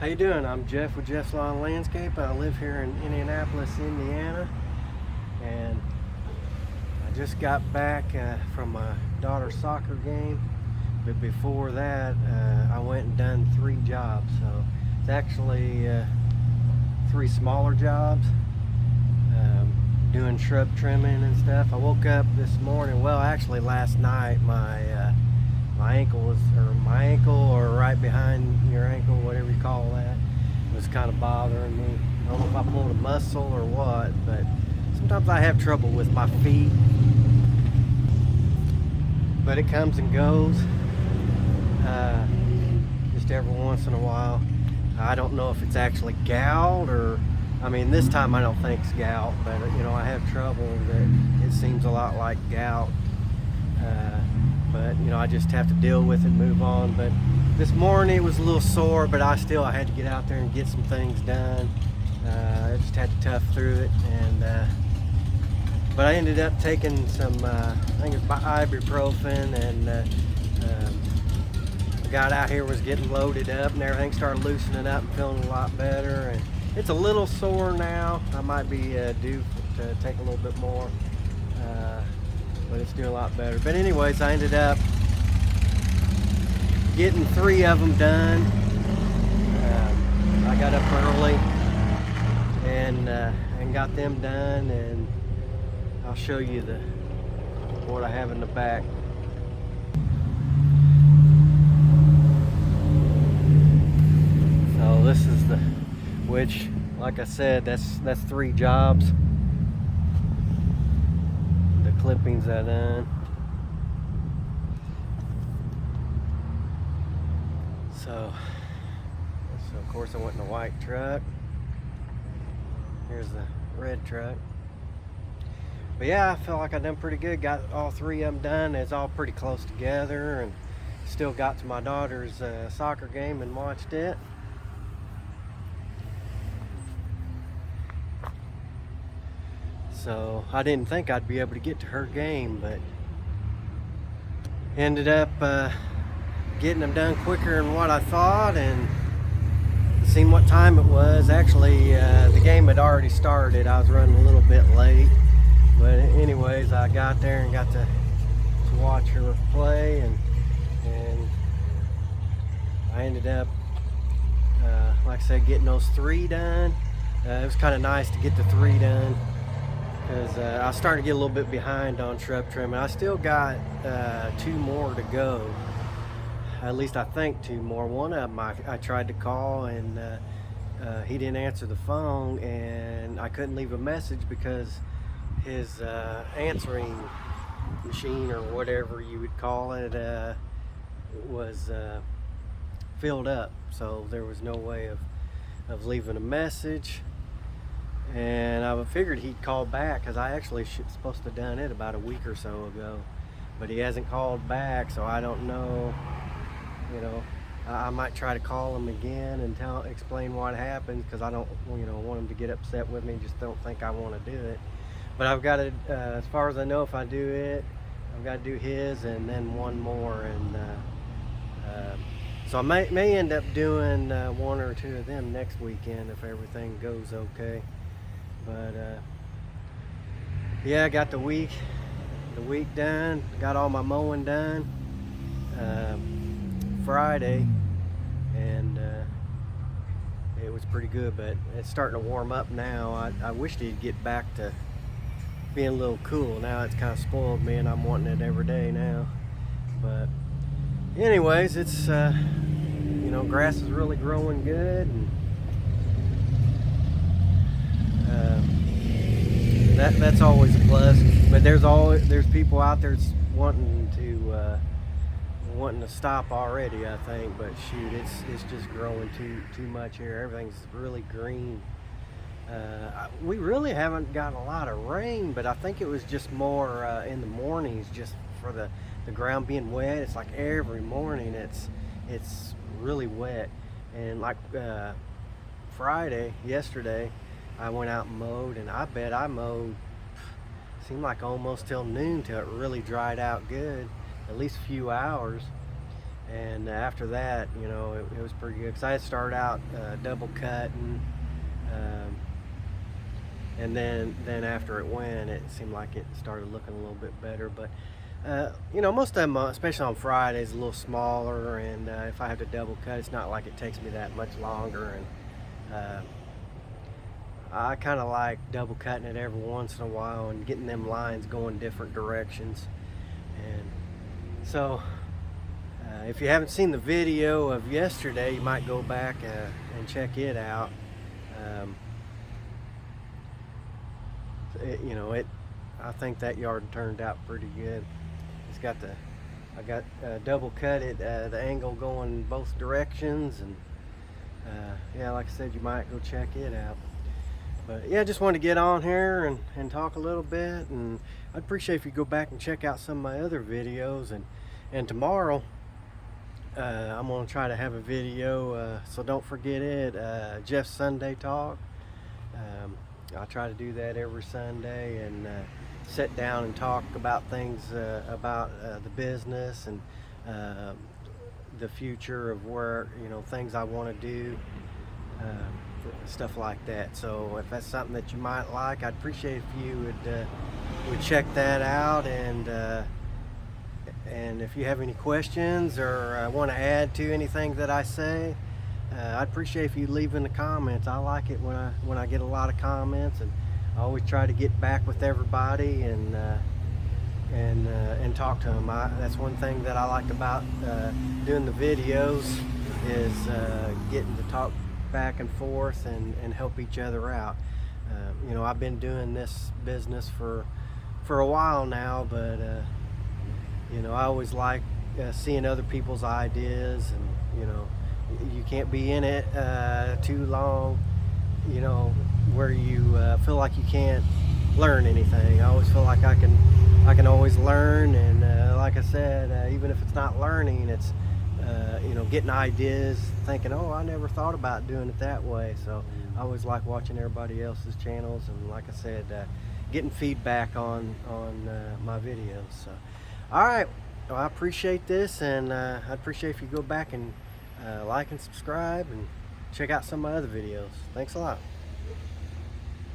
How you doing? I'm Jeff with Jeff's Lawn Landscape. I live here in Indianapolis, Indiana, and I just got back from my daughter's soccer game. But before that, I went and done 3 jobs. So it's actually 3 smaller jobs, doing shrub trimming and stuff. I woke up this morning. Well, actually, last night my ankle or right behind your ankle, whatever you call that, was kind of bothering me. I don't know if I pulled a muscle or what, but sometimes I have trouble with my feet. But it comes and goes, just every once in a while. I don't know if it's actually gout or, this time I don't think it's gout, but I have trouble that it seems a lot like gout. But I just have to deal with it and move on. But this morning it was a little sore, but I had to get out there and get some things done. I just had to tough through it, but I ended up taking some I think it's ibuprofen, and the guy out here was getting loaded up and everything started loosening up and feeling a lot better. And it's a little sore now. I might be due to take a little bit more, but it's doing a lot better. But anyways, I ended up getting 3 of them done. I got up early and got them done, and I'll show you what I have in the back. So this is which, like I said, that's 3 jobs. The clippings I done. So of course I went in the white truck. Here's the red truck. But yeah, I felt like I done pretty good. Got all 3 of them done. It's all pretty close together, and still got to my daughter's soccer game and watched it. So I didn't think I'd be able to get to her game, but ended up getting them done quicker than what I thought, and seen what time it was. Actually, the game had already started. I was running a little bit late, but anyways, I got there and got to watch her play, and I ended up, like I said, getting those 3 done. It was kind of nice to get the 3 done, because I was starting to get a little bit behind on shrub trimming. I still got 2 more to go. At least I think 2 more. One of them I tried to call, and he didn't answer the phone, and I couldn't leave a message because his answering machine, or whatever you would call it, was filled up. So there was no way of leaving a message. And I figured he'd call back, because I actually supposed to have done it about a week or so ago, but he hasn't called back, so I don't know. I might try to call him again and explain what happened, because I don't want him to get upset with me. Just don't think I want to do it. But I've got to, as far as I know, if I do it, I've got to do his and then 1 more, and so I may end up doing 1 or 2 of them next weekend if everything goes okay. But yeah, I got the week done. Got all my mowing done Friday, and it was pretty good, but it's starting to warm up now. I wished he'd get back to being a little cool. Now it's kind of spoiled me, and I'm wanting it every day now. But anyways, it's grass is really growing good, and that's always a plus. But there's people out there wanting to stop already, I think. But shoot, it's just growing too much here. Everything's really green. We really haven't got a lot of rain, but I think it was just more in the mornings, just for the ground being wet. It's like every morning it's really wet. And like yesterday, I went out and mowed, and I bet I mowed, seemed like almost till noon, till it really dried out good, at least a few hours. And after that, you know, it was pretty good, because I had started out double cutting, um, and then after it went, it seemed like it started looking a little bit better. But you know, most of them, especially on Fridays, a little smaller, and if I have to double cut, it's not like it takes me that much longer. And I kind of like double cutting it every once in a while and getting them lines going different directions. And so if you haven't seen the video of yesterday, you might go back and check it out. Um, you know, I think that yard turned out pretty good. It's got I got double cut it, the angle going both directions, and yeah, like I said, you might go check it out. But yeah, just wanted to get on here and talk a little bit, and I'd appreciate if you go back and check out some of my other videos. And tomorrow I'm going to try to have a video, so don't forget it, Jeff's Sunday Talk. I try to do that every Sunday, and sit down and talk about things about the business, and the future of where, you know, things I want to do, stuff like that. So if that's something that you might like, I'd appreciate if you would check that out. And if you have any questions or want to add to anything that I say, I'd appreciate if you leave in the comments. I like it when I get a lot of comments, and I always try to get back with everybody and talk to them. That's one thing that I like about doing the videos, is getting to talk back and forth and help each other out. You know, I've been doing this business for a while now, but you know, I always like seeing other people's ideas, and you know, you can't be in it too long, you know, where you feel like you can't learn anything. I always feel like I can always learn, and like I said, even if it's not learning, it's you know, getting ideas, thinking, oh, I never thought about doing it that way. So I always like watching everybody else's channels, and like I said, getting feedback on my videos. So all right, well, I appreciate this, and I'd appreciate if you go back and like and subscribe and check out some of my other videos. Thanks a lot.